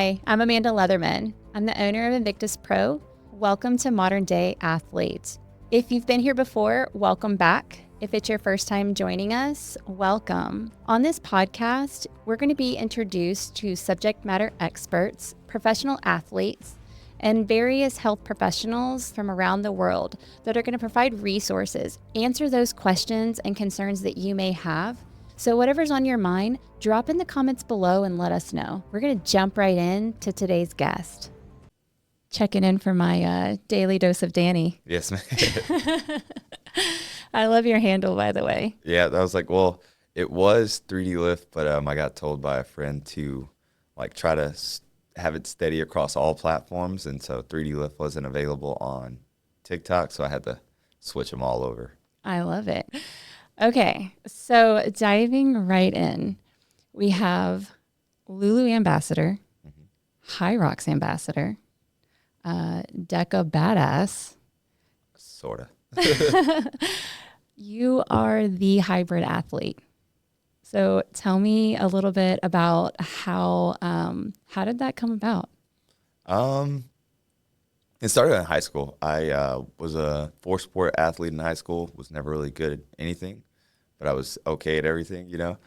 Hi, I'm Amanda Leatherman. I'm the owner of INVICTAS Pro. Welcome to Modern Day Athlete. If you've been here before, welcome back. If it's your first time joining us, welcome. On this podcast, we're going to be introduced to subject matter experts, professional athletes, and various health professionals from around the world that are going to provide resources, answer those questions and concerns that you may have. So whatever's on your mind, drop in the comments below and let us know. We're going to jump right in to today's guest. Checking in for my daily dose of Danny. Yes, ma'am. I love your handle, by the way. Yeah, that was like, well, it was 3D lift, but I got told by a friend to like try to have it steady across all platforms, and so 3D lift wasn't available on TikTok, so I had to switch them all over. I love it. Okay, so diving right in, we have Lulu Ambassador, HYROX Ambassador, DEKA Badass. Sorta. You are the hybrid athlete. So tell me a little bit about how did that come about? It started in high school. I was a four-sport athlete in high school, was never really good at anything, but I was okay at everything, you know.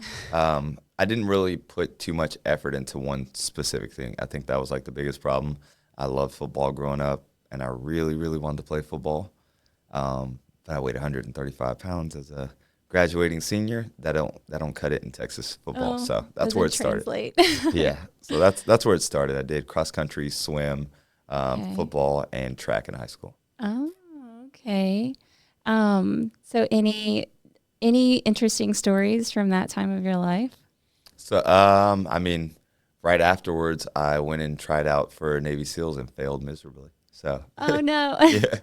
I didn't really put too much effort into one specific thing. I think that was like the biggest problem. I loved football growing up, and I really, really wanted to play football. But I weighed 135 pounds as a graduating senior. That don't cut it in Texas football. So that's where it started. Yeah. So that's where it started. I did cross country, swim, football, and track in high school. Oh, okay. So any interesting stories from that time of your life? So right afterwards, I went and tried out for Navy SEALs and failed miserably. So. Oh no. Yeah.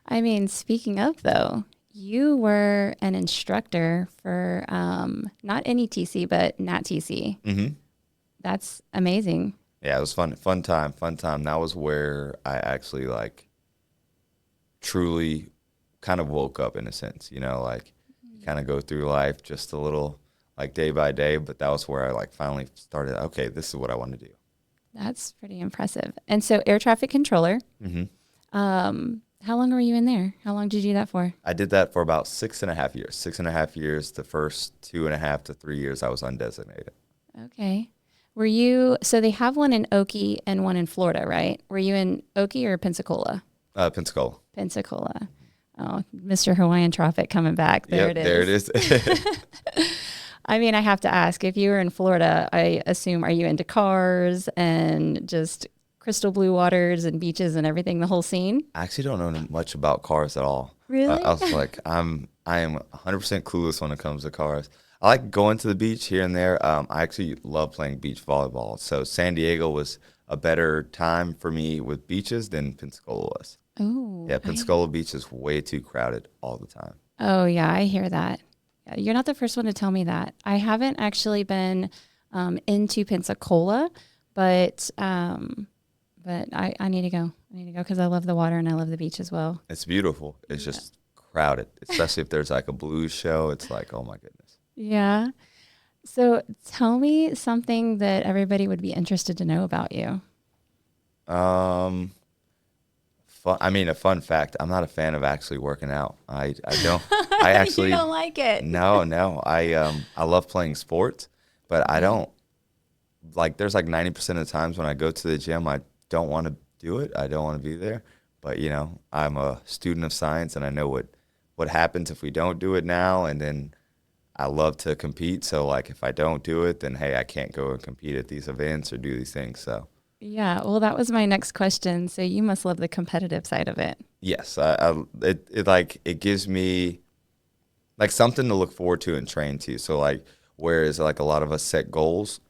I mean, speaking of though, you were an instructor for not NETC but NATTC. Mm-hmm. That's amazing. Yeah, it was fun time. That was where I actually like truly kind of woke up in a sense, you know, like kind of go through life just a little like day by day, but that was where I like finally started, okay, this is what I want to do. That's pretty impressive. And so air traffic controller, how long were you in there? How long did you do that for? I did that for about 6.5 years. 6.5 years. The first 2.5 to 3 years I was undesignated. Okay. So they have one in Okie and one in Florida, right? Were you in Okie or Pensacola? Pensacola. Pensacola. Oh, Mr. Hawaiian Traffic coming back. There it is. There it is. I mean, I have to ask, if you were in Florida, I assume, are you into cars and just crystal blue waters and beaches and everything, the whole scene? I actually don't know much about cars at all. Really? I was like, I am 100% clueless when it comes to cars. I like going to the beach here and there. I actually love playing beach volleyball. So San Diego was a better time for me with beaches than Pensacola was. Oh. Yeah, Pensacola Beach is way too crowded all the time. Oh, yeah, I hear that. You're not the first one to tell me that. I haven't actually been into Pensacola, but I need to go. I need to go because I love the water and I love the beach as well. It's beautiful. It's just crowded, especially if there's like a blues show. It's like, oh my goodness. Yeah. So tell me something that everybody would be interested to know about you. A fun fact. I'm not a fan of actually working out. I don't. I actually you don't like it. No. I love playing sports, but I don't like. There's like 90% of the times when I go to the gym, I don't want to do it. I don't want to be there. But you know, I'm a student of science, and I know what happens if we don't do it now. And then I love to compete. So like, if I don't do it, then hey, I can't go and compete at these events or do these things. So. Yeah, well, that was my next question. So you must love the competitive side of it. Yes, it gives me like something to look forward to and train to. So like, whereas like a lot of us set goals,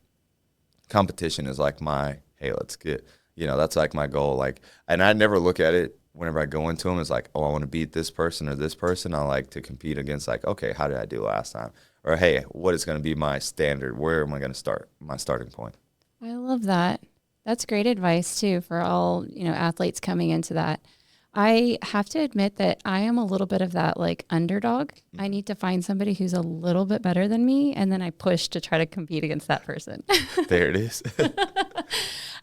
competition is like hey, let's get, that's like my goal. Like, and I never look at it whenever I go into them as like, oh, I want to beat this person or this person. I like to compete against like, okay, how did I do last time? Or hey, what is going to be my standard? Where am I going to start? My starting point. I love that. That's great advice too for all, athletes coming into that. I have to admit that I am a little bit of that like underdog. I need to find somebody who's a little bit better than me, and then I push to try to compete against that person. There it is.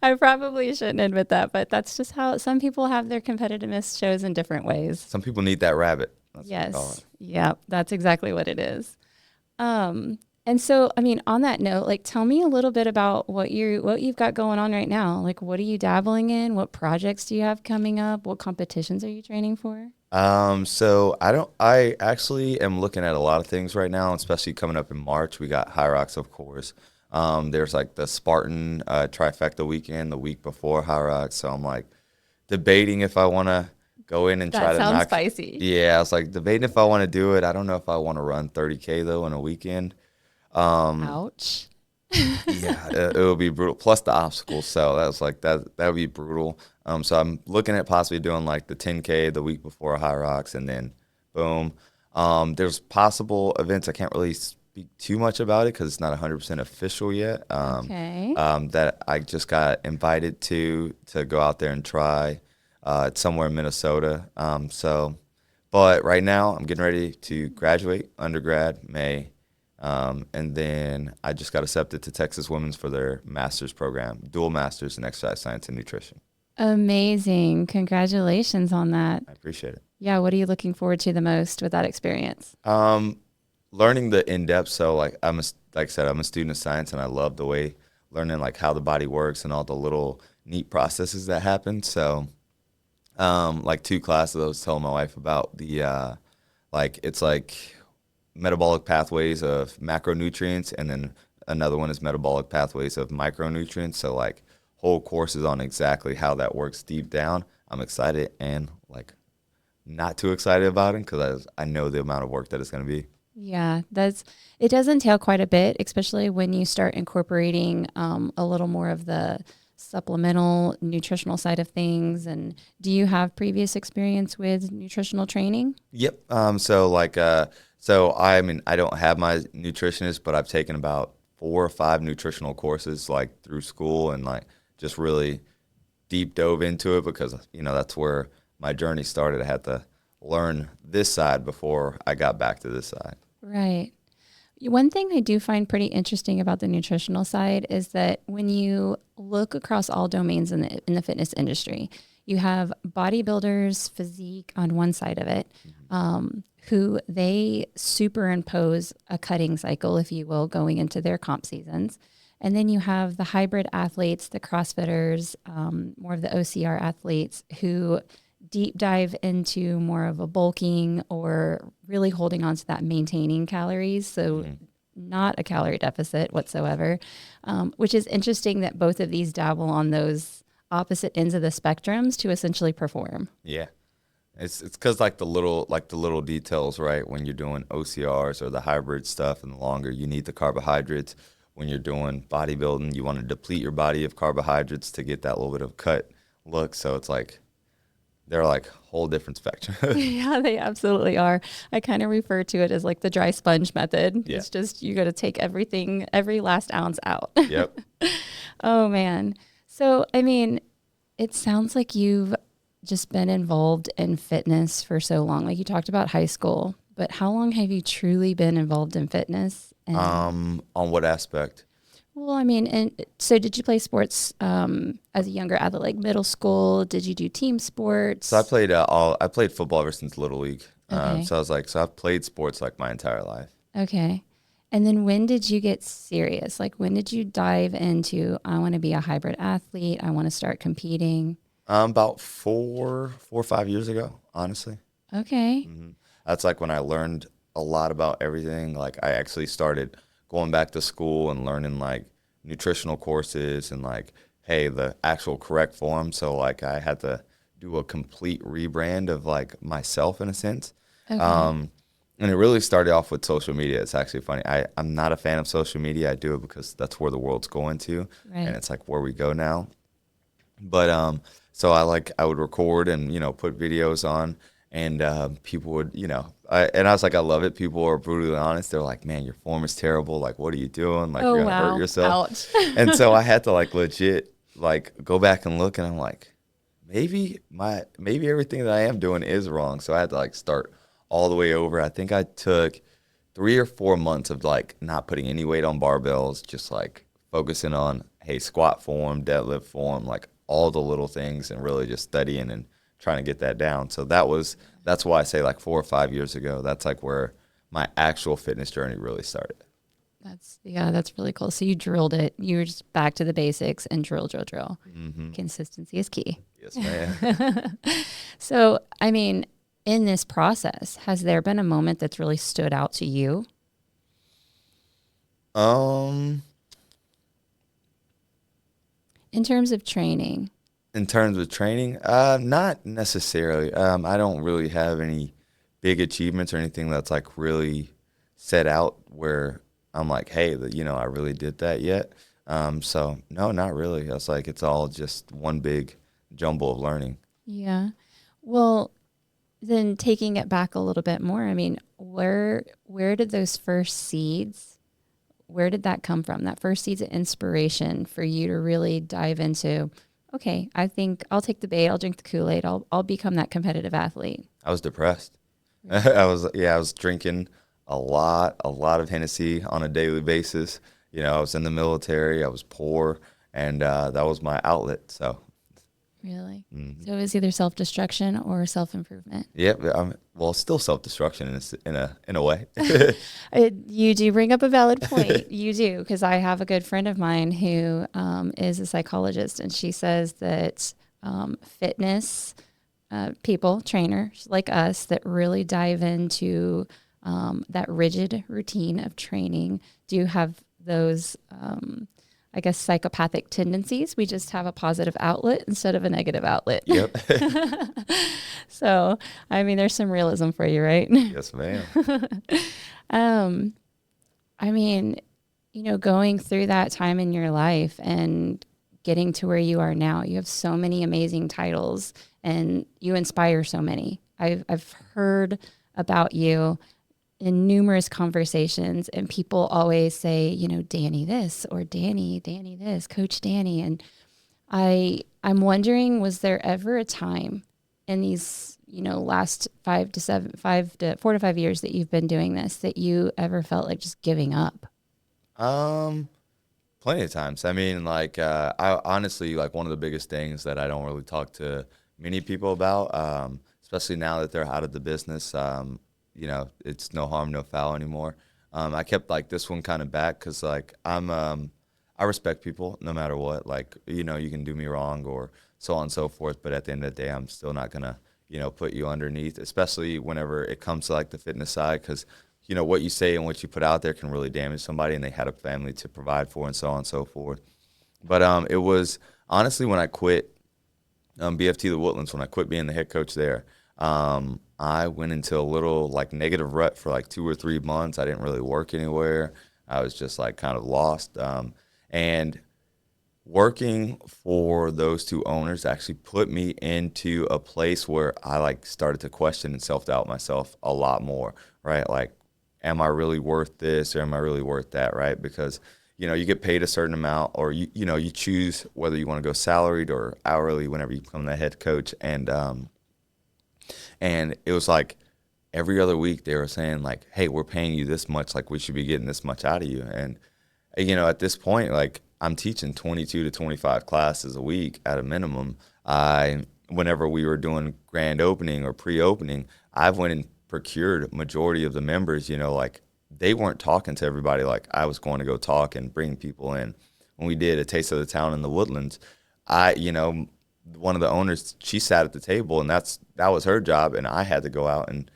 I probably shouldn't admit that, but that's just how some people have their competitiveness shows in different ways. Some people need that rabbit. That's what we call Yes. it. Yeah, that's exactly what it is. And so, I mean, on that note, like, tell me a little bit about what you've got going on right now. Like, what are you dabbling in? What projects do you have coming up? What competitions are you training for? So I actually am looking at a lot of things right now, especially coming up in March. We got HYROX, of course. There's like the Spartan trifecta weekend the week before HYROX. So I'm like debating if I want to go in and try That to sounds knock. spicy. Yeah, I was like debating if I want to do it. I don't know if I want to run 30K though in a weekend. Um, Ouch. yeah, it will be brutal. Plus the obstacles, so that's like that would be brutal. So I'm looking at possibly doing like the 10K the week before High Rocks, and then boom. There's possible events. I can't really speak too much about it because it's not 100% official yet. Okay. That I just got invited to go out there and try. It's somewhere in Minnesota. But right now I'm getting ready to graduate undergrad May. And then I just got accepted to Texas Women's for their master's program, dual master's in exercise science and nutrition. Amazing. Congratulations on that. I appreciate it. Yeah. What are you looking forward to the most with that experience? Learning the in-depth. So like like I said, I'm a student of science and I love the way learning like how the body works and all the little neat processes that happen. So, like 2 classes I was telling my wife about it's like metabolic pathways of macronutrients, and then another one is metabolic pathways of micronutrients. So like whole courses on exactly how that works deep down. I'm excited and like not too excited about it because I know the amount of work that it's going to be. Yeah, it does entail quite a bit, especially when you start incorporating a little more of the supplemental nutritional side of things. And do you have previous experience with nutritional training? Yep. So I mean, I don't have my nutritionist, but I've taken about 4 or 5 nutritional courses like through school and like just really deep dove into it because, that's where my journey started. I had to learn this side before I got back to this side. Right. One thing I do find pretty interesting about the nutritional side is that when you look across all domains in the fitness industry, you have bodybuilders, physique on one side of it, who they superimpose a cutting cycle, if you will, going into their comp seasons. And then you have the hybrid athletes, the CrossFitters, more of the OCR athletes who deep dive into more of a bulking or really holding on to that maintaining calories. So not a calorie deficit whatsoever, which is interesting that both of these dabble on those opposite ends of the spectrums to essentially perform. Yeah. It's because like the little details, right? When you're doing OCRs or the hybrid stuff and the longer, you need the carbohydrates. When you're doing bodybuilding, you want to deplete your body of carbohydrates to get that little bit of cut look. So it's like they're like whole different spectrum. Yeah, they absolutely are. I kind of refer to it as like the dry sponge method. Yeah. It's just you got to take every last ounce out. Yep. Oh, man. So, I mean, it sounds like you've just been involved in fitness for so long. Like you talked about high school, but how long have you truly been involved in fitness? And, On what aspect? well, I mean, and so did you play sports as a younger athlete, like middle school? Did you do team sports? So I played football ever since Little League. Okay. So I've played sports like my entire life. Okay. And then when did you get serious? Like when did you dive into, I want to be a hybrid athlete. I want to start competing. About 4 or 5 years ago, honestly. Okay. That's like when I learned a lot about everything. Like I actually started going back to school and learning like nutritional courses and like, hey, the actual correct form. So like I had to do a complete rebrand of like myself in a sense. Okay. And it really started off with social media. It's actually funny. I'm not a fan of social media. I do it because that's where the world's going to. Right. And it's like where we go now. But so I would record and, put videos on and people would, I was like, I love it. People are brutally honest. They're like, man, your form is terrible. Like, what are you doing? Like, Oh, you're going to wow. hurt yourself. Ouch. And so I had to like legit like go back and look and I'm like, maybe everything that I am doing is wrong. So I had to like start all the way over. I think I took 3 or 4 months of like not putting any weight on barbells, just like focusing on, hey, squat form, deadlift form, like all the little things, and really just studying and trying to get that down. So that's why I say like 4 or 5 years ago, that's like where my actual fitness journey really started. That's really cool. So you drilled it. You were just back to the basics and drill. Mm-hmm. Consistency is key. Yes, ma'am. So, I mean, in this process, has there been a moment that's really stood out to you? In terms of training. In terms of training, not necessarily. I don't really have any big achievements or anything that's like really set out where I'm like, hey, I really did that yet. So no, not really. It's like it's all just one big jumble of learning. Yeah. Well, then taking it back a little bit more, I mean, where did those first seeds, where did that come from? That first seeds of inspiration for you to really dive into, okay, I think I'll take the bait, I'll drink the Kool-Aid, I'll become that competitive athlete. I was depressed. I was drinking a lot of Hennessy on a daily basis. I was in the military, I was poor, and that was my outlet. So Really? mm-hmm. So it was either self-destruction or self-improvement. Yep. Well, still self-destruction in a way. You do bring up a valid point. You do, because I have a good friend of mine who is a psychologist, and she says that fitness people, trainers like us, that really dive into that rigid routine of training do have those I guess, psychopathic tendencies. We just have a positive outlet instead of a negative outlet. Yep. So, I mean, there's some realism for you, right? Yes, ma'am. I mean, going through that time in your life and getting to where you are now, you have so many amazing titles and you inspire so many. I've heard about you in numerous conversations, and people always say, Danny this or Danny this, Coach Danny. And I'm wondering, was there ever a time in these, last 4 to 5 years that you've been doing this, that you ever felt like just giving up? Plenty of times. I mean, like, I honestly, like, one of the biggest things that I don't really talk to many people about, especially now that they're out of the business, it's no harm, no foul anymore. I kept like this one kind of back because like I respect people no matter what. Like, you can do me wrong or so on and so forth. But at the end of the day, I'm still not going to, put you underneath, especially whenever it comes to like the fitness side, because, what you say and what you put out there can really damage somebody, and they had a family to provide for and so on and so forth. But it was honestly when I quit BFT The Woodlands, when I quit being the head coach there, I went into a little like negative rut for like 2 or 3 months. I didn't really work anywhere. I was just like kind of lost. And working for those two owners actually put me into a place where I like started to question and self-doubt myself a lot more, right? Like, am I really worth this or am I really worth that, right? Because, you get paid a certain amount, or you choose whether you want to go salaried or hourly whenever you become the head coach. And it was like every other week they were saying like, hey, we're paying you this much, like we should be getting this much out of you. And, at this point, like I'm teaching 22 to 25 classes a week at a minimum. Whenever we were doing grand opening or pre-opening, I went and procured majority of the members, like they weren't talking to everybody like I was going to go talk and bring people in. When we did a Taste of the Town in the Woodlands, one of the owners, she sat at the table, and that was her job, and I had to go out and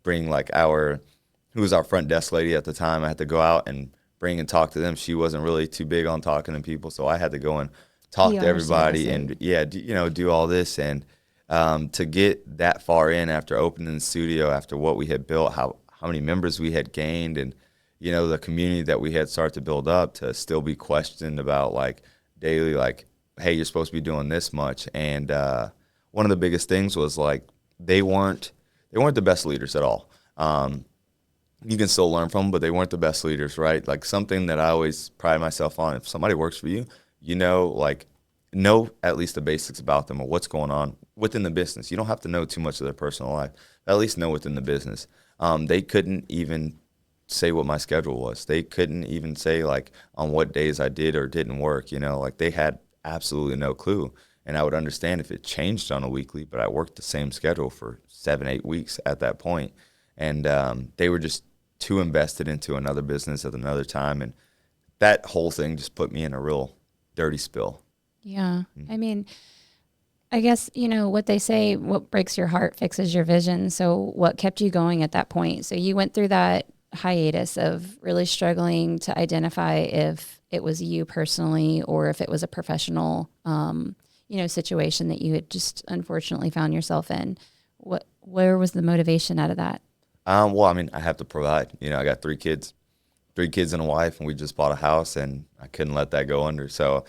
bring like who was our front desk lady at the time. I had to go out and bring and talk to them. She wasn't really too big on talking to people, so I had to go and talk to everybody and do all this. And to get that far in after opening the studio, after what we had built, how many members we had gained, and the community that we had started to build up, to still be questioned about like daily, like, hey, you're supposed to be doing this much. And one of the biggest things was like they weren't the best leaders at all. You can still learn from them, but they weren't the best leaders, right? Like something that I always pride myself on, if somebody works for you, know at least the basics about them or what's going on within the business. You don't have to know too much of their personal life, but at least know within the business. They couldn't even say what my schedule was. They couldn't even say like on what days I did or didn't work, like they had absolutely no clue. And I would understand if it changed on a weekly, but I worked the same schedule for 7, 8 weeks at that point. And they were just too invested into another business at another time. And that whole thing just put me in a real dirty spill. Yeah. I mean, I guess, what they say, what breaks your heart fixes your vision. So what kept you going at that point? So you went through that hiatus of really struggling to identify if it was you personally or if it was a professional, situation that you had just unfortunately found yourself in. Where was the motivation out of that? Well, I mean, I have to provide. I got 3 kids and a wife, and we just bought a house, and I couldn't let that go under. So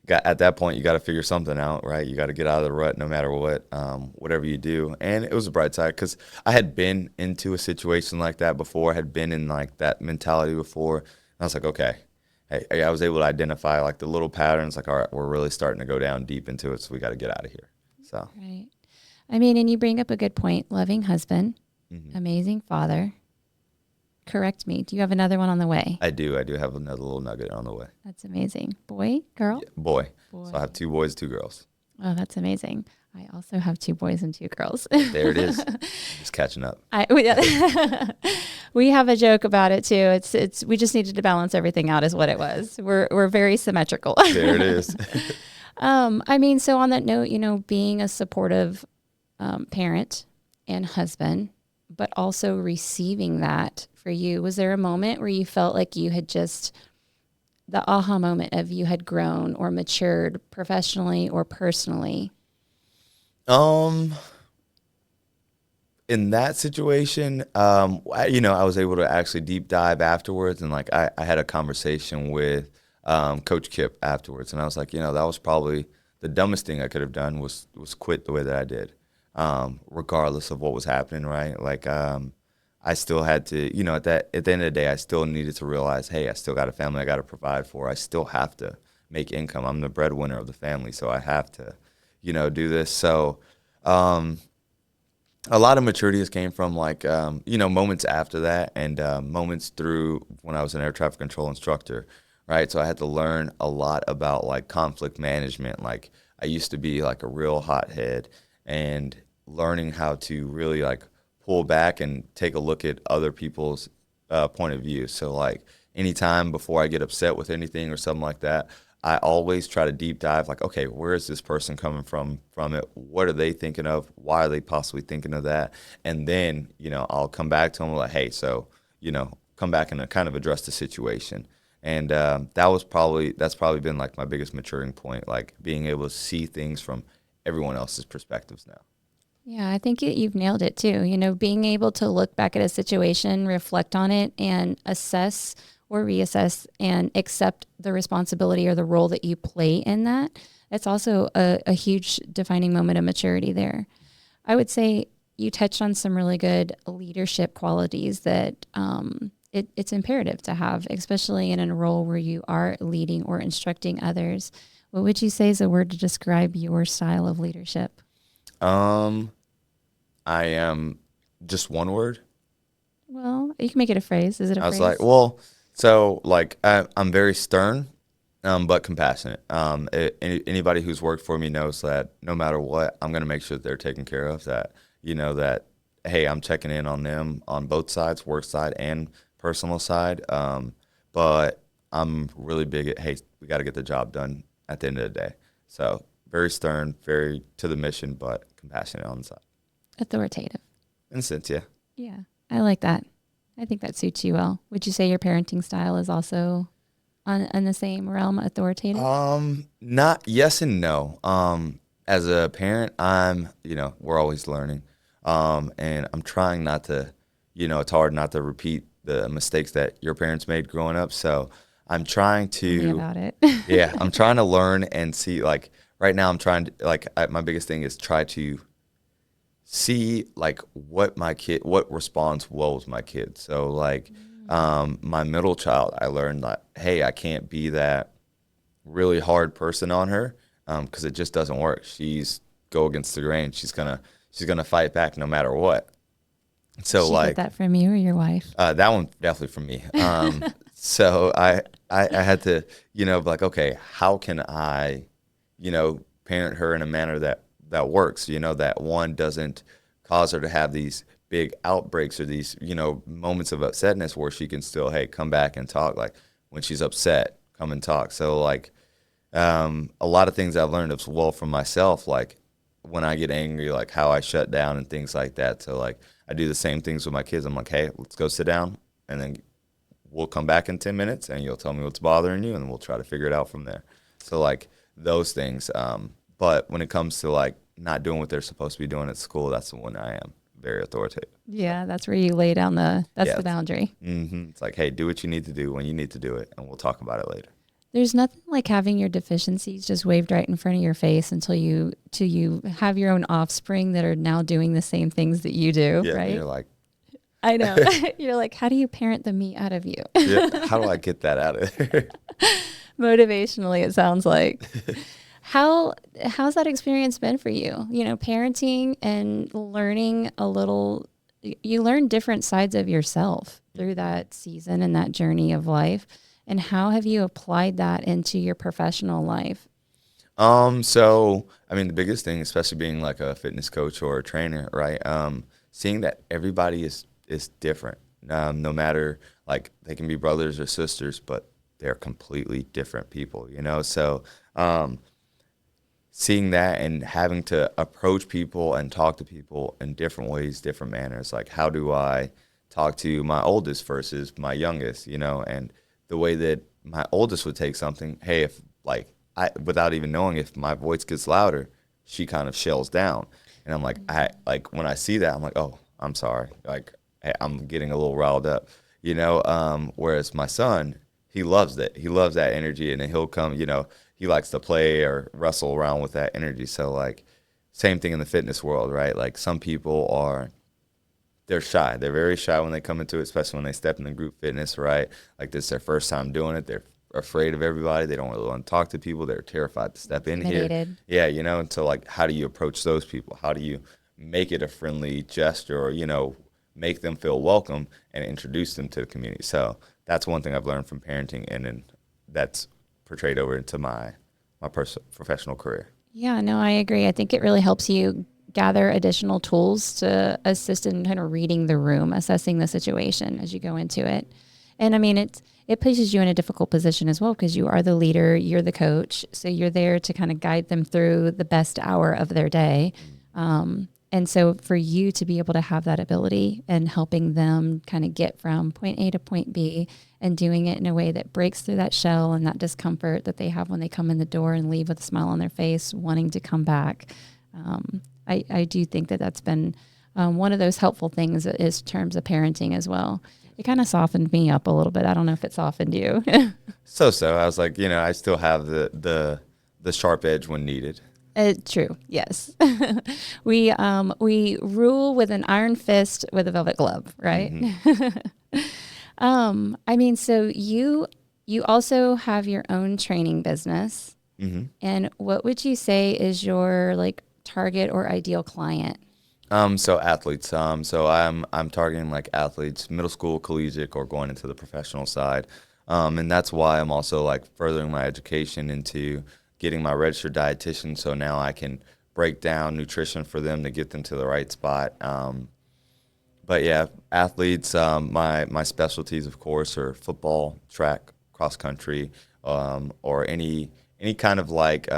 at that point, you got to figure something out, right? You got to get out of the rut no matter what, whatever you do. And it was a bright side because I had been into a situation like that before. I had been in like that mentality before. And I was like, okay, hey, I was able to identify like the little patterns, like, all right, we're really starting to go down deep into it, so we got to get out of here. So, right. I mean, and you bring up a good point. Loving husband, amazing father. Correct me. Do you have another one on the way? I do have another little nugget on the way. That's amazing. Boy, girl? Yeah, boy. So I have 2 boys, 2 girls. Oh, that's amazing. I also have 2 boys and 2 girls. There it is. Just catching up. We have a joke about it too. It's we just needed to balance everything out is what it was. We're very symmetrical. There it is. I mean, so on that note, being a supportive parent and husband, but also receiving that for you, was there a moment where you felt like you had just the aha moment of you had grown or matured professionally or personally? In that situation, I was able to actually deep dive afterwards, and like I had a conversation with Coach Kip afterwards, and I was like, that was probably the dumbest thing I could have done was quit the way that I did, regardless of what was happening, right? Like I still had to, at the end of the day, I still needed to realize, hey, I still got a family I got to provide for. I still have to make income. I'm the breadwinner of the family, so I have to, do this. So a lot of maturity has came from like, moments after that and moments through when I was an air traffic control instructor, right? So I had to learn a lot about like conflict management. Like I used to be like a real hothead, and learning how to really like pull back and take a look at other people's point of view. So like anytime before I get upset with anything or something like that, I always try to deep dive, like, okay, where is this person coming from it? What are they thinking of? Why are they possibly thinking of that? And then, I'll come back to them like, hey, so, come back and kind of address the situation. And that's probably been like my biggest maturing point, like being able to see things from everyone else's perspectives now. Yeah, I think you've nailed it too. Being able to look back at a situation, reflect on it, and assess or reassess and accept the responsibility or the role that you play in that. That's also a huge defining moment of maturity there. I would say you touched on some really good leadership qualities that it's imperative to have, especially in a role where you are leading or instructing others. What would you say is a word to describe your style of leadership? I am just one word. Well, you can make it a phrase. Is it a phrase? I was like, well, so like I'm very stern, but compassionate. Anybody who's worked for me knows that no matter what, I'm going to make sure that they're taken care of, that, that, hey, I'm checking in on them on both sides, work side and personal side. But I'm really big at, hey, we got to get the job done at the end of the day. So very stern, very to the mission, but compassionate on the side. Authoritative. In a sense, yeah. Yeah, I like that. I think that suits you well. Would you say your parenting style is also on the same realm, authoritative? Not yes and no. As a parent, we're always learning. And I'm trying not to, it's hard not to repeat the mistakes that your parents made growing up. So I'm trying to, Tell me about it. yeah, I'm trying to learn and see, like right now I'm trying to, like, my biggest thing is try to see like what responds well with my kid. So like my middle child, I learned that, hey, I can't be that really hard person on her because it just doesn't work. She's go against the grain. She's gonna fight back no matter what. So Did she like get that from you or your wife? that one definitely from me. So I had to, be like, okay, how can I, parent her in a manner that works, that one doesn't cause her to have these big outbreaks or these, moments of upsetness where she can still, hey, come back and talk. Like when she's upset, come and talk. So like a lot of things I've learned as well from myself, like when I get angry, like how I shut down and things like that. So like I do the same things with my kids. I'm like, hey, let's go sit down, and then we'll come back in 10 minutes and you'll tell me what's bothering you, and we'll try to figure it out from there. So like those things. But when it comes to like not doing what they're supposed to be doing at school, that's the one I am very authoritative. Yeah, that's where you lay down that's Yeah, the boundary. it's like, hey, do what you need to do when you need to do it, and we'll talk about it later. There's nothing like having your deficiencies just waved right in front of your face till you have your own offspring that are now doing the same things that you do, Yeah, right? you're like, I know. You're like, how do you parent the me out of you? yeah, how do I get that out of there? Motivationally, it sounds like. How's that experience been for you? Parenting and learning you learn different sides of yourself through that season and that journey of life. And how have you applied that into your professional life? So I mean, the biggest thing, especially being like a fitness coach or a trainer, right? Seeing that everybody is different. No matter, like, they can be brothers or sisters, but they're completely different people, So seeing that and having to approach people and talk to people in different ways, different manners. Like, how do I talk to my oldest versus my youngest, and the way that my oldest would take something, hey, if like without even knowing, if my voice gets louder, she kind of shells down. And I'm like, when I see that, I'm like, oh, I'm sorry. Like, hey, I'm getting a little riled up, whereas my son, he loves that. He loves that energy, and then he'll come, he likes to play or wrestle around with that energy. So like, same thing in the fitness world, right? Like some people they're shy. They're very shy when they come into it, especially when they step into group fitness, right? Like this is their first time doing it. They're afraid of everybody. They don't really want to talk to people. They're terrified to step in here. Yeah, and so like, how do you approach those people? How do you make it a friendly gesture, or, make them feel welcome and introduce them to the community? So that's one thing I've learned from parenting, and then that's portrayed over into my professional career. Yeah, no, I agree. I think it really helps you gather additional tools to assist in kind of reading the room, assessing the situation as you go into it. And I mean, it places you in a difficult position as well, because you are the leader, you're the coach. So you're there to kind of guide them through the best hour of their day. And so for you to be able to have that ability and helping them kind of get from point A to point B and doing it in a way that breaks through that shell and that discomfort that they have when they come in the door and leave with a smile on their face, wanting to come back. I do think that's been one of those helpful things is terms of parenting as well. It kind of softened me up a little bit. I don't know if it softened you. So I was like, I still have the sharp edge when needed. True. Yes. We rule with an iron fist with a velvet glove, right? Mm-hmm. I mean, so you also have your own training business. Mm-hmm. And what would you say is your like target or ideal client? So athletes. So I'm targeting like athletes, middle school, collegiate, or going into the professional side. And that's why I'm also like furthering my education into getting my registered dietitian, so now I can break down nutrition for them to get them to the right spot. But yeah, athletes, my specialties, of course, are football, track, cross country, or any kind of like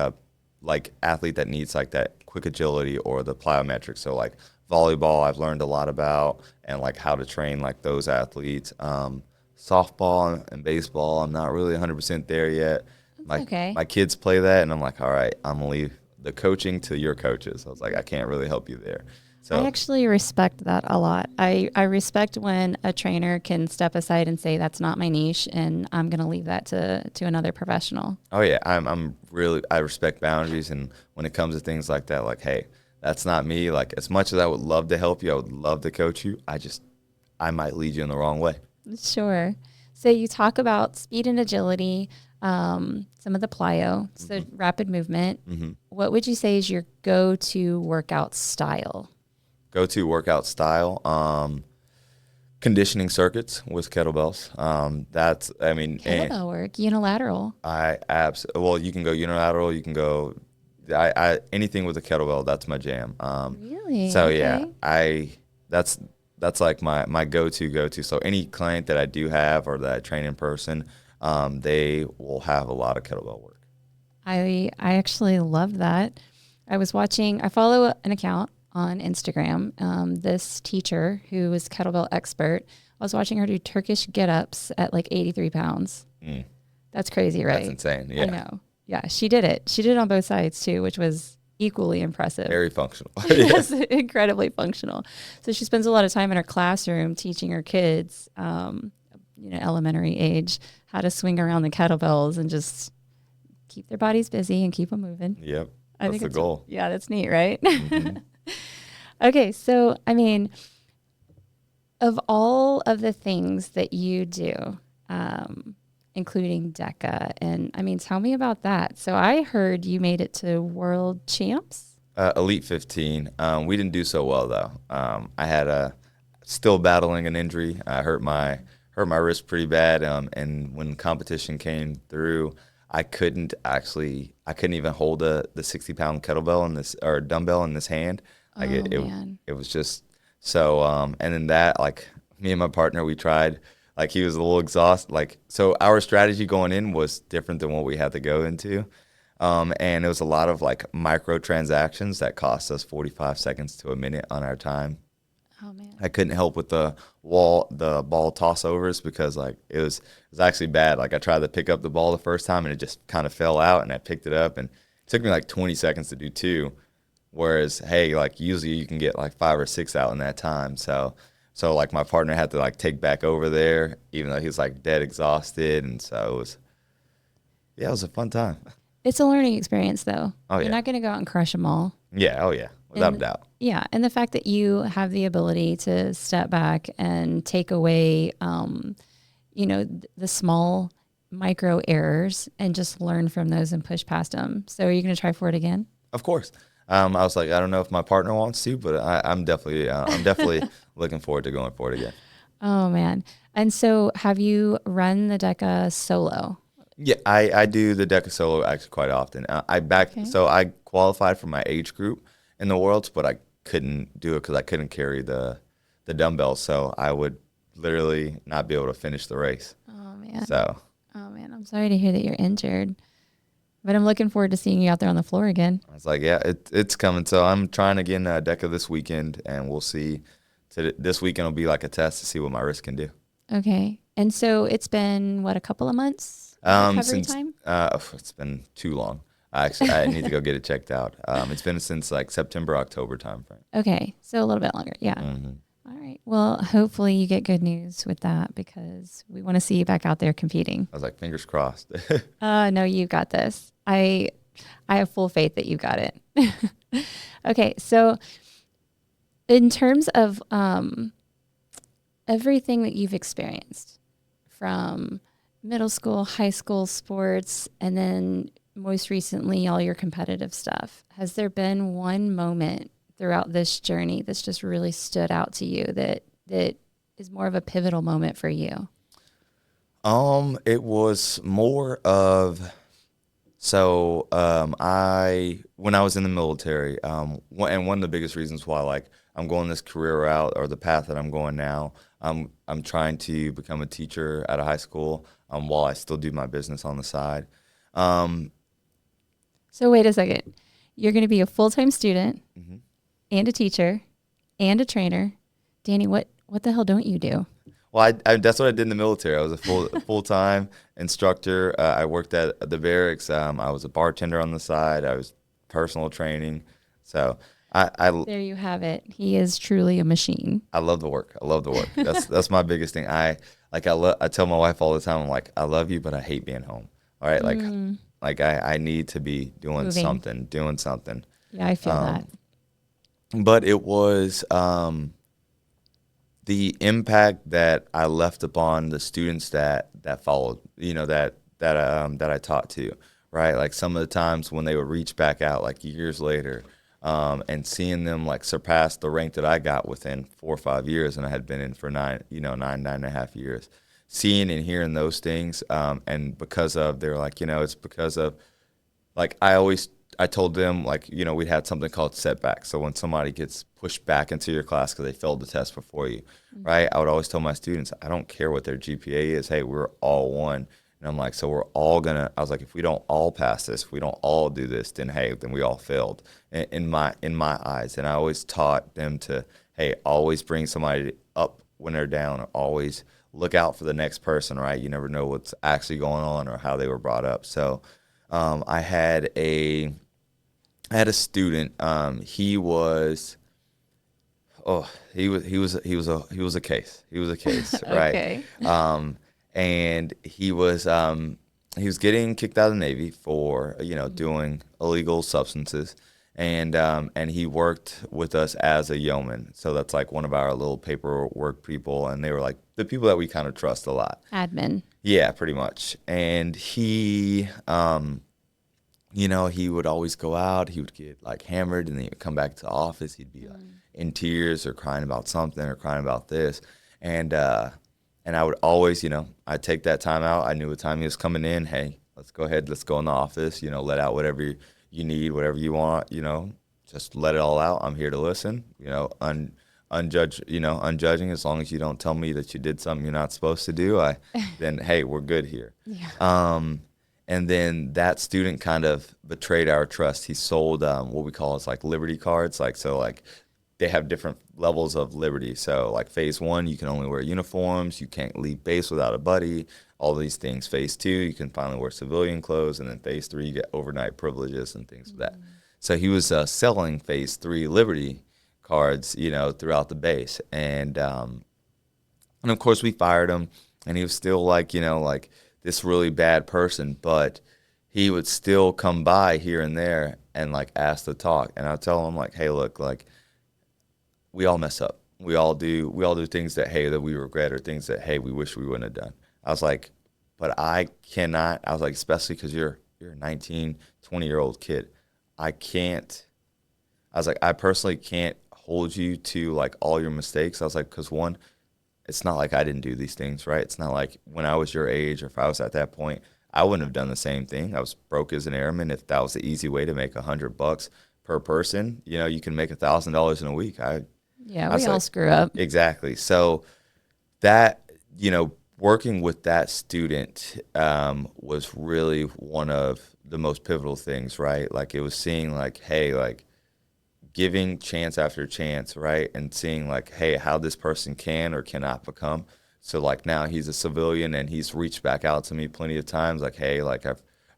athlete that needs like that quick agility or the plyometrics. So like volleyball, I've learned a lot about, and like how to train like those athletes. Softball and baseball, I'm not really 100% there yet. My kids play that, and I'm like, all right, I'm gonna leave the coaching to your coaches. I was like, I can't really help you there. So I actually respect that a lot. I respect when a trainer can step aside and say, that's not my niche, and I'm going to leave that to another professional. Oh yeah, I respect boundaries, and when it comes to things like that, like, hey, that's not me. Like, as much as I would love to help you, I would love to coach you, I might lead you in the wrong way. Sure. So you talk about speed and agility, some of the plyo, so rapid movement. Mm-hmm. What would you say is your go-to workout style? go-to workout style. Conditioning circuits with kettlebells. That's, I mean, and Kettlebell work, unilateral. well, you can go unilateral. You can go, anything with a kettlebell. That's my jam. Really? So Okay. yeah, that's like my go-to. So any client that I do have or that I train in person, they will have a lot of kettlebell work. I actually love that. I follow an account on Instagram. This teacher who is kettlebell expert, I was watching her do Turkish get-ups at like 83 pounds. Mm. That's crazy, right? That's insane. Yeah. I know. Yeah, she did it. She did it on both sides too, which was equally impressive. Very functional. Yes, incredibly functional. So she spends a lot of time in her classroom teaching her kids, elementary age, how to swing around the kettlebells and just keep their bodies busy and keep them moving. Yep. I That's think the goal. Yeah, that's neat, right? Mm-hmm. Okay, so I mean, of all of the things that you do, including DEKA, and I mean, tell me about that. So I heard you made it to world champs. Elite 15. We didn't do so well though. I had still battling an injury. I hurt my wrist pretty bad. And when competition came through, I couldn't even hold the 60-pound kettlebell in this or dumbbell in this hand. Like Man. it was just so. And then that, like, me and my partner, we tried. Like, he was a little exhausted. Like, so our strategy going in was different than what we had to go into. And it was a lot of like micro transactions that cost us 45 seconds to a minute on our time. Oh man. I couldn't help with the ball toss overs because like it was actually bad. Like, I tried to pick up the ball the first time and it just kind of fell out, and I picked it up and it took me like 20 seconds to do two. Whereas, hey, like usually you can get like 5 or 6 out in that time. So like my partner had to like take back over there, even though he was like dead exhausted. And so it was a fun time. It's a learning experience though. Oh, yeah. You're not going to go out and crush them all. Yeah. Oh yeah. Without a doubt. Yeah. And the fact that you have the ability to step back and take away, the small micro errors and just learn from those and push past them. So are you going to try for it again? Of course. I was like, I don't know if my partner wants to, but I'm definitely looking forward to going for it again. Oh man. And so have you run the DEKA solo? Yeah, I do the DEKA solo actually quite often. So I qualified for my age group in the Worlds, but I couldn't do it because I couldn't carry the dumbbells. So I would literally not be able to finish the race. Oh man. Oh man, I'm sorry to hear that you're injured. But I'm looking forward to seeing you out there on the floor again. I was like, yeah, it's coming. So I'm trying again DEKA this weekend, and we'll see. This weekend will be like a test to see what my wrist can do. Okay. And so it's been, a couple of months recovery time? It's been too long. I need to go get it checked out. It's been since like September, October timeframe. Okay. So a little bit longer. Yeah. Mm-hmm. All right. Well, hopefully you get good news with that because we want to see you back out there competing. I was like, fingers crossed. No, you got this. I have full faith that you got it. Okay. So in terms of everything that you've experienced from middle school, high school sports, and then most recently all your competitive stuff, has there been one moment throughout this journey that's just really stood out to you that is more of a pivotal moment for you? It was more of when I was in the military, and one of the biggest reasons why like I'm going this career route or the path that I'm going now, I'm trying to become a teacher at a high school while I still do my business on the side. So wait a second. You're going to be a full-time student Mm-hmm. and a teacher and a trainer. Danny, what the hell don't you do? Well, that's what I did in the military. I was a full-time instructor. I worked at the barracks. I was a bartender on the side. I was personal training. So There you have it. He is truly a machine. I love the work. That's my biggest thing. I tell my wife all the time, I'm like, I love you, but I hate being home. All right, like I need to be doing something. Yeah, I feel that. But it was the impact that I left upon the students that followed, that I taught to, right? Like some of the times when they would reach back out like years later, and seeing them like surpass the rank that I got within 4 or 5 years, and I had been in for nine and a half years. Seeing and hearing those things, and because of, they're like, it's because of, like, I told them, like, we had something called setbacks. So when somebody gets pushed back into your class because they failed the test before you, right? I would always tell my students, I don't care what their GPA is. Hey, we're all one. And I'm like, so we're all I was like, if we don't all pass this, if we don't all do this, then hey, then we all failed in my eyes. And I always taught them to, hey, always bring somebody up when they're down, or always look out for the next person, right? You never know what's actually going on or how they were brought up. So I had a student. He was a case. He was a case, right? Okay. And he was getting kicked out of the Navy for doing illegal substances, and he worked with us as a yeoman. So that's like one of our little paperwork people, and they were like the people that we kind of trust a lot. Admin. Yeah, pretty much. And he he would always go out. He would get like hammered, and then he would come back to the office. He'd be like in tears or crying about something or crying about this, and I would always, I'd take that time out. I knew what time he was coming in. Hey, let's go ahead. Let's go in the office. Let out whatever you need, whatever you want. Just let it all out. I'm here to listen. Unjudging. As long as you don't tell me that you did something you're not supposed to do, then hey, we're good here. Yeah. And then that student kind of betrayed our trust. He sold what we call like Liberty cards. Like they have different levels of liberty. So like phase 1, you can only wear uniforms. You can't leave base without a buddy. All these things. Phase 2, you can finally wear civilian clothes. And then phase 3, you get overnight privileges and things like that. So he was selling phase 3 liberty cards, throughout the base. And of course we fired him, and he was still like, like this really bad person, but he would still come by here and there and like ask to talk. And I'll tell him like, hey, look, like, we all mess up. We all do things that, hey, that we regret, or things that, hey, we wish we wouldn't have done. I was like, but I cannot, I was like, especially because you're a 19, 20-year-old kid. I was like, I personally can't hold you to like all your mistakes. I was like, because one, it's not like I didn't do these things, right? It's not like when I was your age, or if I was at that point, I wouldn't have done the same thing. I was broke as an airman. If that was the easy way to make $100 per person, you can make $1,000 in a week. Yeah, we all screw up. Exactly. So that, working with that student was really one of the most pivotal things, right? Like it was seeing like, hey, like giving chance after chance, right? And seeing like, hey, how this person can or cannot become. So like now he's a civilian, and he's reached back out to me plenty of times like, hey, like I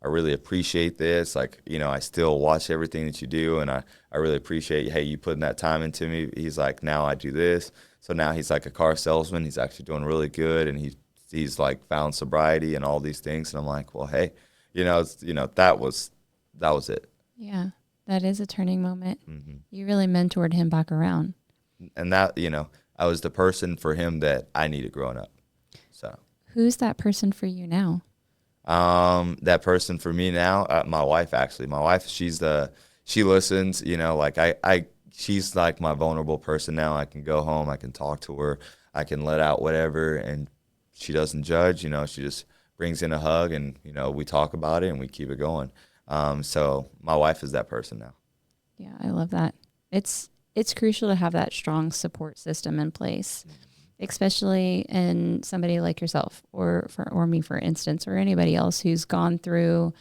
really appreciate this. Like, I still watch everything that you do, and I really appreciate, hey, you putting that time into me. He's like, now I do this. So now he's like a car salesman. He's actually doing really good, and he's like found sobriety and all these things. And I'm like, well, hey, that was it. Yeah, that is a turning moment. Mm-hmm. You really mentored him back around. And that, I was the person for him that I needed growing up. So who's that person for you now? That person for me now, my wife, actually. My wife, she listens, she's like my vulnerable person now. I can go home, I can talk to her, I can let out whatever, and she doesn't judge, she just brings in a hug, and, we talk about it and we keep it going. So my wife is that person now. Yeah, I love that. It's crucial to have that strong support system in place. Especially in somebody like yourself, or me, for instance, or anybody else who's gone through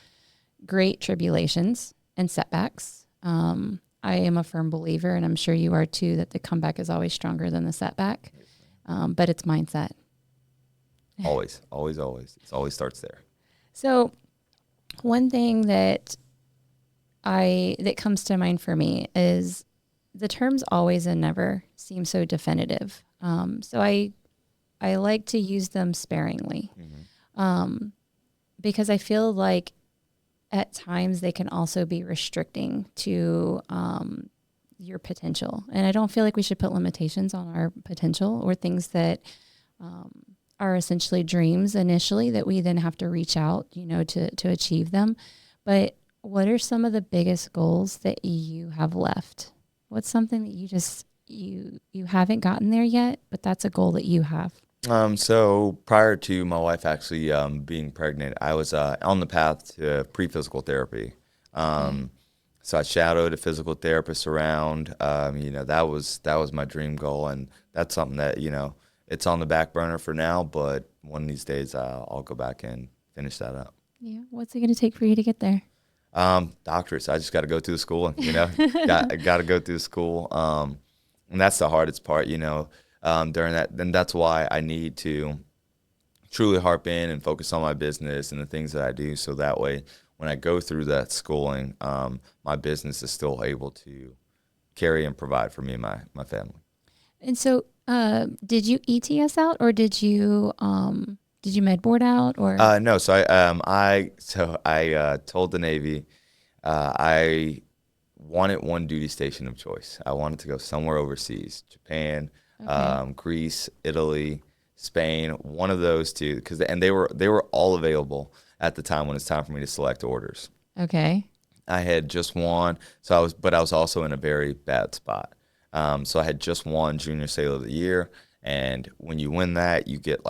great tribulations and setbacks. I am a firm believer, and I'm sure you are too, that the comeback is always stronger than the setback. But it's mindset. Always. It always starts there. So one thing that comes to mind for me is the terms always and never seem so definitive. So I like to use them sparingly, because I feel like at times they can also be restricting to your potential. And I don't feel like we should put limitations on our potential, or things that are essentially dreams initially that we then have to reach out, to achieve them. But what are some of the biggest goals that you have left? What's something that you haven't gotten there yet, but that's a goal that you have? So prior to my wife actually being pregnant, I was on the path to pre-physical therapy. Okay. Um, so I shadowed a physical therapist around. That was my dream goal, and that's something that it's on the back burner for now. But one of these days, I'll go back and finish that up. Yeah. What's it going to take for you to get there? Doctorates. I just got to go through the school, and got to go through the school. And that's the hardest part, during that. Then that's why I need to truly harp in and focus on my business and the things that I do, so that way when I go through that schooling, my business is still able to carry and provide for me and my family. And so, did you ETS out or did you med board out or? No, so I told the Navy I wanted one duty station of choice. I wanted to go somewhere overseas, Japan, Okay. Greece, Italy, Spain, one of those two, because and they were all available at the time when it's time for me to select orders. Okay. I had just won, but I was also in a very bad spot. So I had just won Junior Sailor of the Year, and when you win that, you get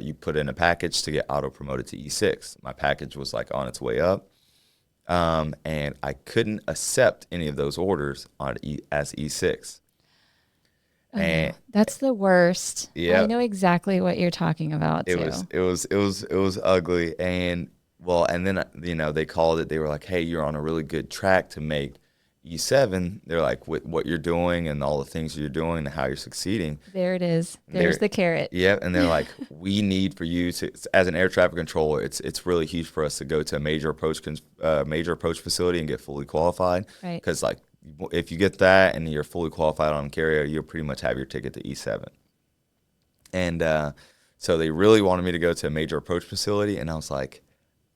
you put in a package to get auto promoted to E6. My package was like on its way up, and I couldn't accept any of those orders as E6. Oh, And that's the worst. I yeah, know exactly what you're talking about it too. was it was it was it was ugly. And well, and then they called it. They were like, "Hey, you're on a really good track to make E7." They're like, "With what you're doing and all the things you're doing and how you're succeeding." There it is. And There's the carrot. yeah, and they're like, "We need for you to, as an air traffic controller, it's really huge for us to go to a major approach facility and get fully qualified, Right. because like if you get that and you're fully qualified on carrier, you'll pretty much have your ticket to E7." And so they really wanted me to go to a major approach facility, and I was like,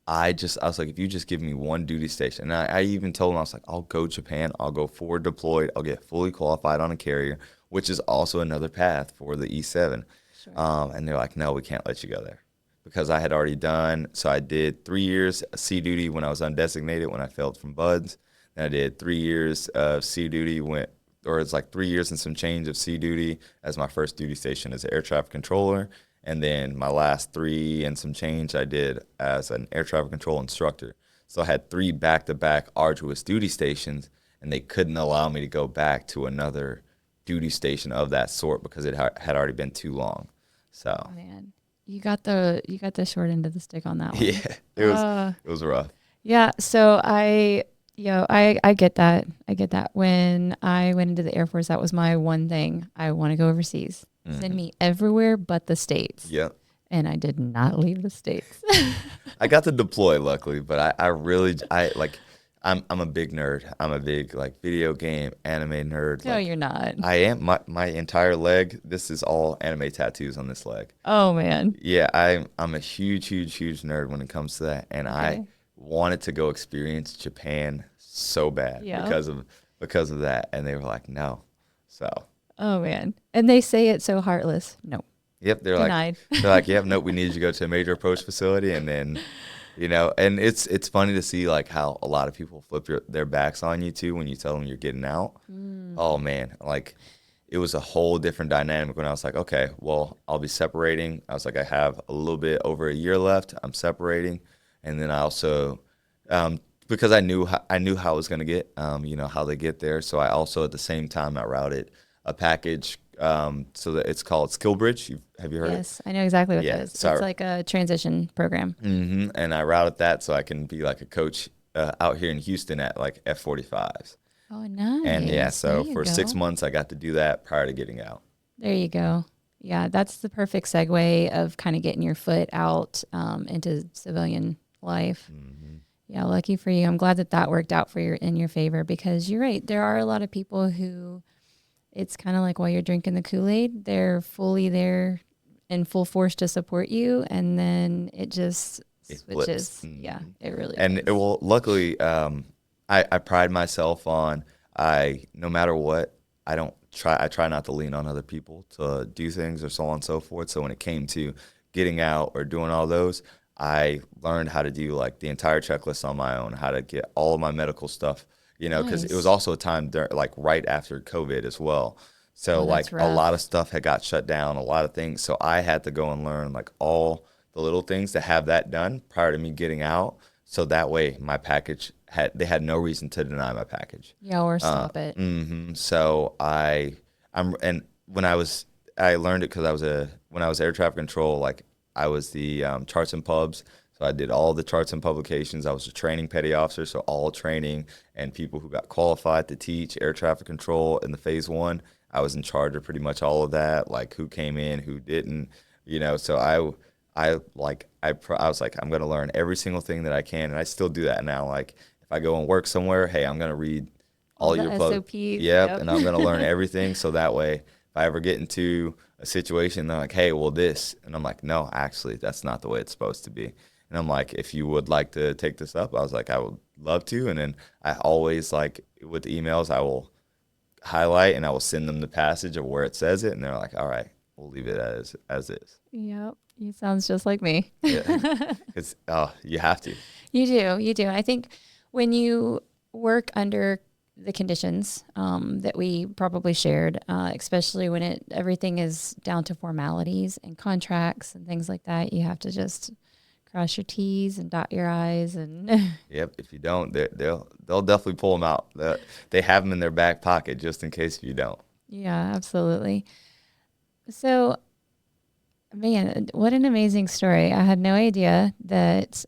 I was like, if you just give me one duty station, and I even told them, I was like, I'll go Japan, I'll go forward deployed, I'll get fully qualified on a carrier, which is also another path for the E7. Sure. And they're like, no, we can't let you go there, because I had already done. So I did 3 years sea duty when I was undesignated when I failed from buds. Then I did 3 years of sea duty or it's like 3 years and some change of sea duty as my first duty station as an air traffic controller. And then my last three and some change I did as an air traffic control instructor. So I had 3 back-to-back arduous duty stations, and they couldn't allow me to go back to another duty station of that sort because it had already been too long. So Oh, man, you got the short end of the stick on that one. yeah, Uh, it was rough. yeah. So I get that. I get that. When I went into the Air Force, that was my one thing. I want to go overseas. Send Hmm. me everywhere but the States. Yeah, And I did not leave the States. I got to deploy luckily, but I really like I'm a big nerd. I'm a big like video game anime nerd. No, Like you're not. I am my entire leg. This is all anime tattoos on this leg. Oh, man. Yeah, I'm a huge nerd when it comes to that, and I Okay. wanted to go experience Japan so bad Yeah. because of that, and they were like, no. So, Oh, man. And they say it so heartless. No, yep, denied. yep, nope, we need you to go to a major approach facility, and then, and it's funny to see like how a lot of people flip their backs on you too when you tell them you're getting out. Mm. Oh man, like it was a whole different dynamic when I was like, okay, well, I'll be separating. I was like, I have a little bit over a year left. I'm separating, and then I also, because I knew how it was gonna get, how they get there. So I also at the same time I routed a package, so that it's called Skill Bridge. Have you heard it? Yes, I know exactly what that Yeah. is. So It's like a transition program. and I routed that so I can be like a coach out here in Houston at like F-45s. Oh, And yeah, nice. There so you for 6 months, I got to do that prior to getting out. There you go. Yeah, that's the perfect segue of kind of getting your foot out into civilian life. Hmm. Yeah, lucky for you. I'm glad that that worked out for in your favor because you're right. There are a lot of people who it's kind of like while you're drinking the Kool-Aid, they're fully there in full force to support you, and then it just It flips. switches. Yeah, it really And does. well, luckily, I pride myself on no matter what, I try not to lean on other people to do things or so on and so forth. So when it came to getting out or doing all those, I learned how to do like the entire checklist on my own, how to get all of my medical stuff, you know, because it was Nice. also a time like right after COVID as well. So Oh, that's like a lot of rough. stuff had got shut down, a lot of things. So I had to go and learn like all the little things to have that done prior to me getting out. So that way my package they had no reason to deny my package. Yeah, or stop it. So and when I learned it because when I was air traffic control, like I was the charts and pubs. So I did all the charts and publications. I was a training petty officer, so all training and people who got qualified to teach air traffic control in the phase one. I was in charge of pretty much all of that, like who came in, who didn't, you know. So I was like, I'm gonna learn every single thing that I can, and I still do that now. Like if I go and work somewhere, hey, I'm gonna read All all the your SOPs. yep, Yep. and I'm gonna learn everything. So that way, if I ever get into a situation, they're like, hey, well, this, and I'm like, no, actually, that's not the way it's supposed to be. And I'm like, if you would like to take this up, I was like, I would love to. And then I always like with emails, I will highlight and I will send them the passage of where it says it, and they're like, all right, we'll leave it as is. Yep. You sounds just like me. Yeah, it's you have to. You do. You do. I think when you work under the conditions that we probably shared, especially when everything is down to formalities and contracts and things like that, you have to just cross your T's and dot your I's and Yep. If you don't, they'll definitely pull them out. They have them in their back pocket just in case if you don't. yeah, absolutely. So, man, what an amazing story. I had no idea that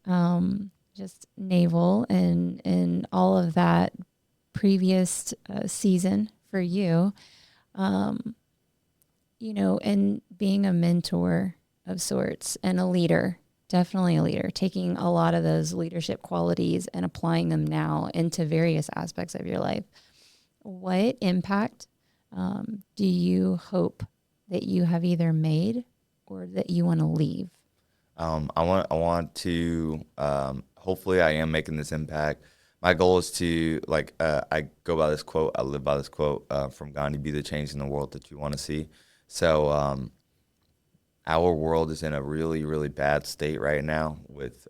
just naval and all of that previous season for you, um, and being a mentor of sorts and a leader, definitely a leader, taking a lot of those leadership qualities and applying them now into various aspects of your life. What impact do you hope that you have either made or that you want to leave? I want to. Hopefully, I am making this impact. My goal is to like. I go by this quote. I live by this quote from Gandhi: "Be the change in the world that you want to see." So, our world is in a really, really bad state right now with,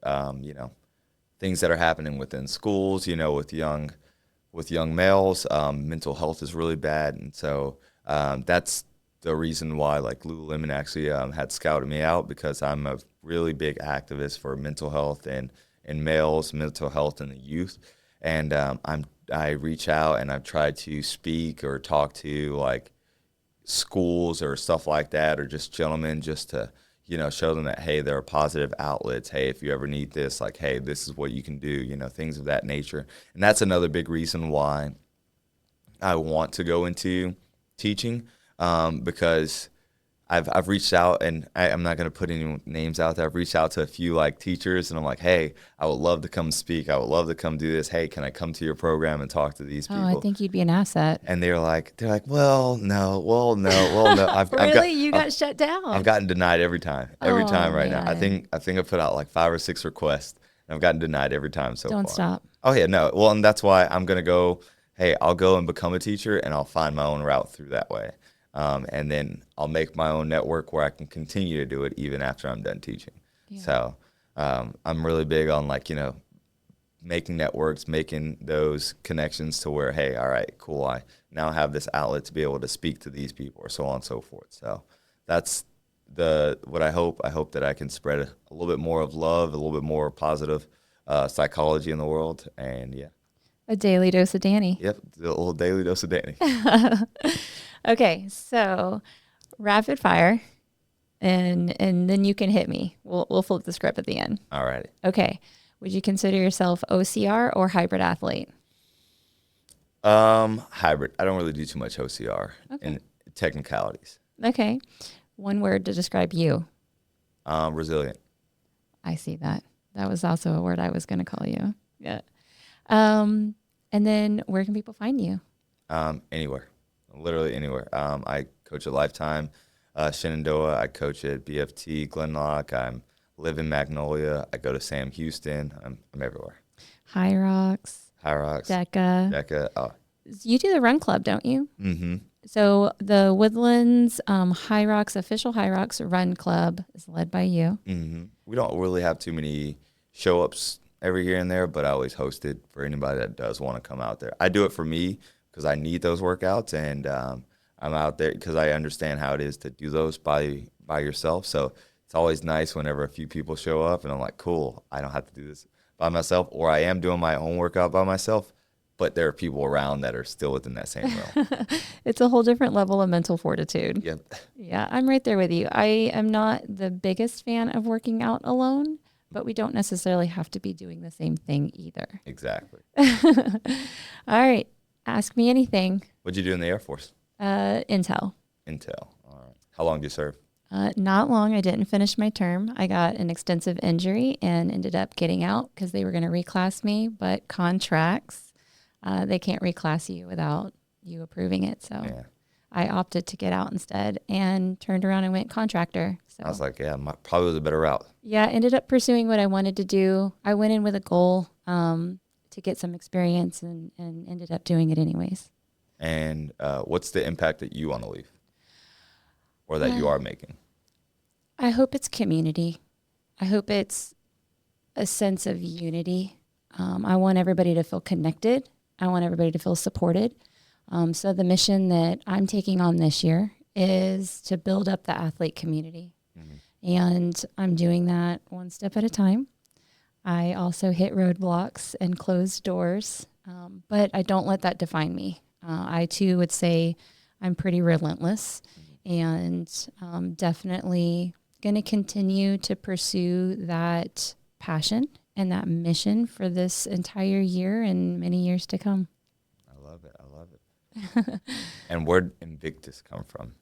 things that are happening within schools. You know, with young males, mental health is really bad, and so that's the reason why like Lululemon actually had scouted me out because I'm a really big activist for mental health and males, mental health in the youth, and I reach out and I've tried to speak or talk to like schools or stuff like that, or just gentlemen, just to show them that hey, there are positive outlets. Hey, if you ever need this, like hey, this is what you can do. Things of that nature, and that's another big reason why I want to go into teaching because I've reached out, and I'm not going to put any names out there. I've reached out to a few like teachers, and I'm like, hey, I would love to come speak. I would love to come do this. Hey, can I come to your program and talk to these Oh, I people? think you'd be an asset. And they're like, well, no, well, no, well, no. Really? You got shut down? I've gotten denied every time Oh, right now. I man. think I put out like 5 or 6 requests, and I've gotten denied every time so Don't far. stop. Oh yeah, no. Well, and that's why I'm gonna go. Hey, I'll go and become a teacher, and I'll find my own route through that way. And then I'll make my own network where I can continue to do it even after I'm done teaching. Yeah. So I'm really big on like making networks, making those connections to where hey, all right, cool. I now have this outlet to be able to speak to these people, or so on and so forth. So that's what I hope. I hope that I can spread a little bit more of love, a little bit more positive psychology in the world, and yeah. A daily dose of Danny. Yep, the little daily dose of Danny. Okay, so rapid fire, and then you can hit me. We'll flip the script at the end. All righty. Okay. Would you consider yourself OCR or hybrid athlete? Hybrid. I don't really do too much OCR and technicalities. Okay. One word to describe you. Resilient. I see that. That was also a word I was going to call you. Yeah. And then where can people find you? Anywhere. Literally anywhere. I coach at Lifetime, Shenandoah. I coach at BFT, Glenlock. I live in Magnolia. I go to Sam Houston. I'm everywhere. HYROX, HYROX, DEKA. Oh. You do the run club, don't you? Mm-hmm. So the Woodlands HYROX, official HYROX run club is led by you. Mm-hmm. We don't really have too many show-ups every here and there, but I always host it for anybody that does want to come out there. I do it for me because I need those workouts, and I'm out there because I understand how it is to do those by yourself. So it's always nice whenever a few people show up, and I'm like, cool, I don't have to do this by myself, or I am doing my own workout by myself, but there are people around that are still within that same realm. It's a whole different level of mental fortitude. Yep. Yeah, I'm right there with you. I am not the biggest fan of working out alone, but we don't necessarily have to be doing the same thing either. Exactly. All right. Ask me anything. What'd you do in the Air Force? Intel. Intel. All right. How long did you serve? Not long. I didn't finish my term. I got an extensive injury and ended up getting out because they were going to reclass me, but contracts, they can't reclass you without you approving it. So Yeah. I opted to get out instead and turned around and went contractor. So I was like, yeah, probably was a better route. yeah, ended up pursuing what I wanted to do. I went in with a goal to get some experience and ended up doing it anyways. And what's the impact that you want to leave or that you are making? I hope it's community. I hope it's a sense of unity. I want everybody to feel connected. I want everybody to feel supported. So the mission that I'm taking on this year is to build up the athlete community. Mm-hmm. And I'm doing that one step at a time. I also hit roadblocks and close doors, but I don't let that define me. I too would say I'm pretty relentless and definitely going to continue to pursue that passion and that mission for this entire year and many years to come. I love it. I love it. And where'd Invictus come from?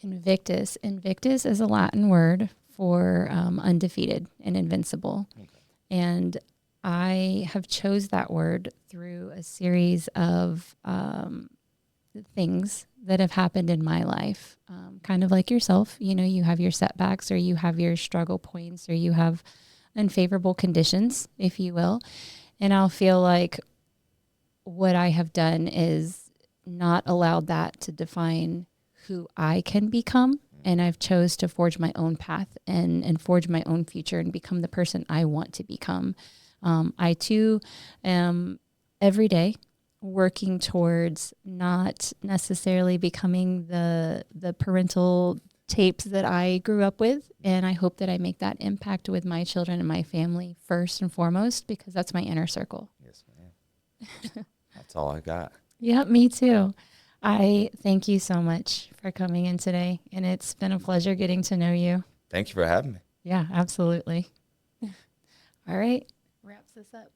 Invictus. Invictus is a Latin word for undefeated and invincible. Okay. And I have chose that word through a series of things that have happened in my life. Kind of like yourself, you know, you have your setbacks or you have your struggle points or you have unfavorable conditions, if you will. And I'll feel like what I have done is not allowed that to define who I can become. And I've chose to forge my own path and forge my own future and become the person I want to become. I too am every day working towards not necessarily becoming the parental tapes that I grew up with. And I hope that I make that impact with my children and my family first and foremost, because that's my inner circle. Yes, ma'am. That's all I got. Yeah, me too. I thank you so much for coming in today. And it's been a pleasure getting to know you. Thank you for having me. Yeah, absolutely. All right. Wraps this up.